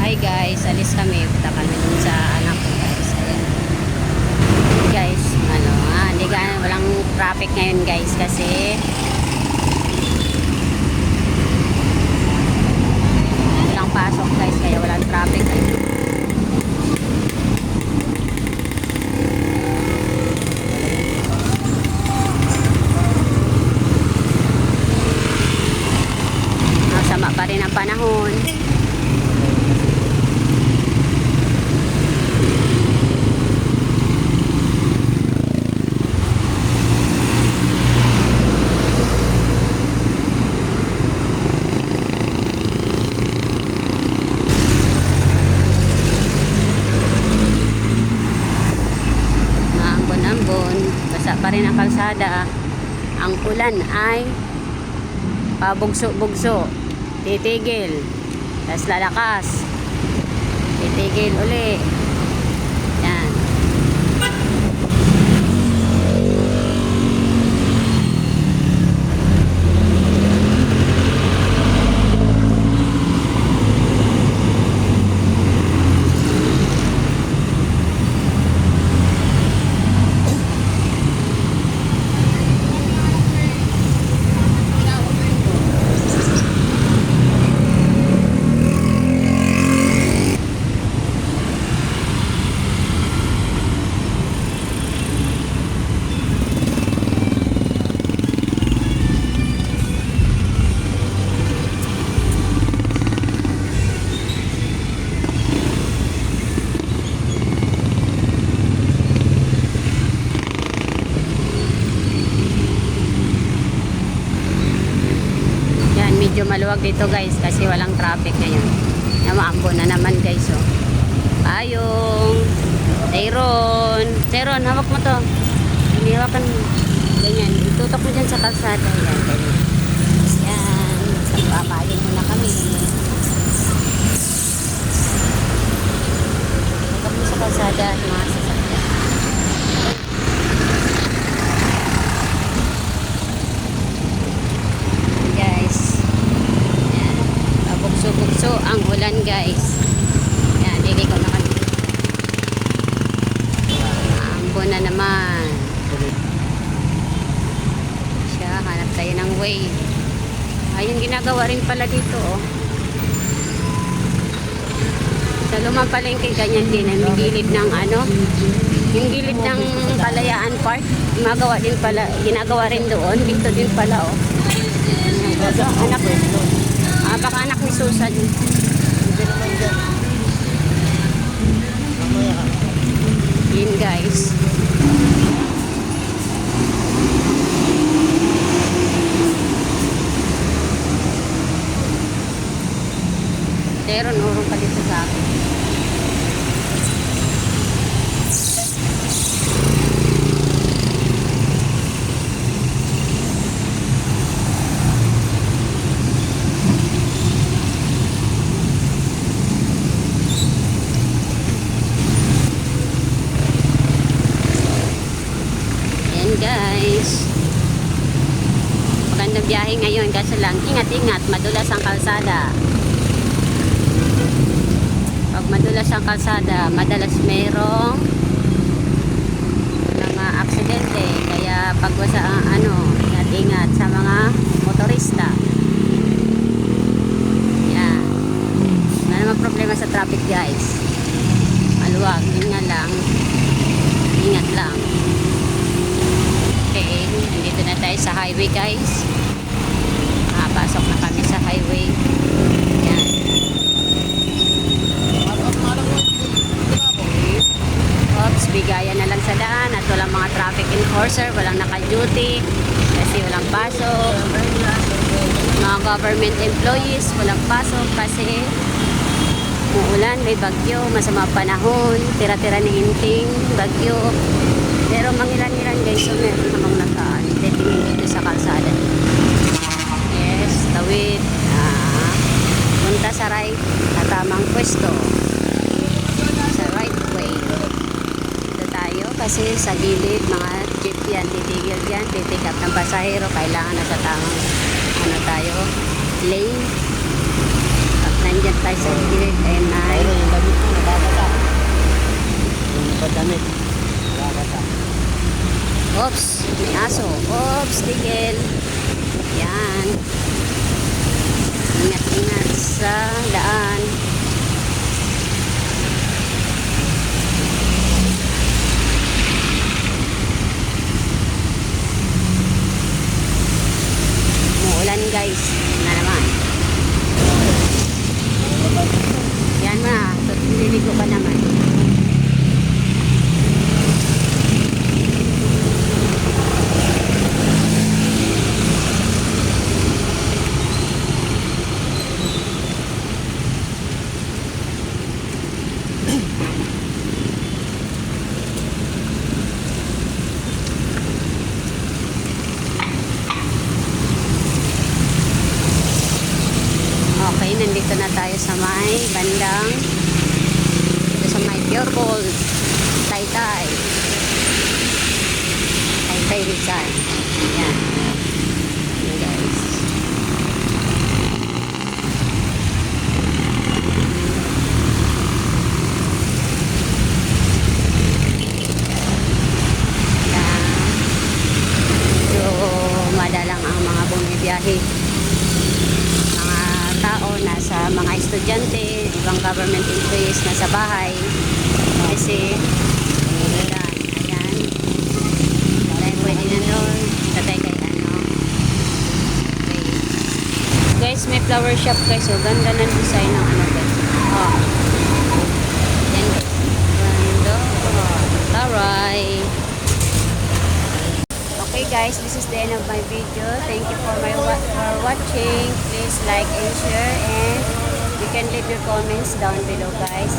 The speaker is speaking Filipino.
Hi guys, alis kami. Punta kami dun sa anak ko guys. Ayan. Guys, hindi walang traffic ngayon guys kasi walang pasok guys kaya walang traffic ngayon. Masama pa rin ang panahon. Basa pa rin ang kalsada. Ang ulan ay pabugso-bugso, titigil, tas lalakas, titigil uli. Yan. Medyo maluwag dito guys kasi walang traffic ngayon. Namaambo na naman guys oh. Payong Tyron, hawak mo to. Hindi hawakan mo. Ganyan, itutok mo dyan sa kalsada. Yan, ganyan. Yan, papayong muna kami. Itutok mo sa kalsada mga sasakyan. Bugso ang ulan guys. Yan, liliko na kami. Ambo na naman. Siya, hanap tayo ng way. Ayun, ginagawa rin pala dito oh. Sa lumang palengke ganyan din. Ang gilid ng yung gilid ng Kalayaan Park. Ginagawa rin doon. Dito din pala oh. Anak baka anak ni Susan. Yun guys. Pero nurong pa dito sa akin. Guys, magandang biyahe ngayon kasi lang ingat-ingat, madulas ang kalsada. Pag madulas ang kalsada, madalas merong mga aksidente, kaya pagwasa ingat-ingat sa mga motorista. Yan, wala namang problema sa traffic guys. Maluwag, yun nga lang, ingat lang. Okay, nandito na tayo sa highway guys. Pasok na kami sa highway. Yan. Oops, bigayan na lang sa daan at walang mga traffic enforcer, walang naka-duty kasi walang pasok. Mga government employees walang pasok kasi uulan, may bagyo, masama panahon, tira-tira ni hinting, bagyo. Pero mangilan-ilan guys, so meron namang naka-detingin dito sa kalsada. Yes, tawid. Punta sa right, sa tamang pwesto. Sa right way. Dito tayo kasi sa gilid, mga jeep yan, titigil yan, titikap ng pasahero. Kailangan na sa tamang tayo, lane. Pag nandyan tayo sa gilid, ay aso. Oops, tigil. Yan. Ingat-ingat sa daan. Umuulan guys. Na naman. Yan na. Liligo pa naman. Okay, nandito na tayo sa may bandang dito sa may Pure Gold Taytay Rizal. Yan. Yan guys. Yan. So, madalang ang mga bumibiyahe, tao, nasa mga estudyante, ibang government employees na sa bahay kasi ayan dahil pwede na doon tatay kay ano. Okay guys, may flower shop guys, so ganda ng design ng ano guys. Yan guys, ganda. Taray. Okay guys, this is the end of my video. Thank you for watching. Please like and share, and you can leave your comments down below guys.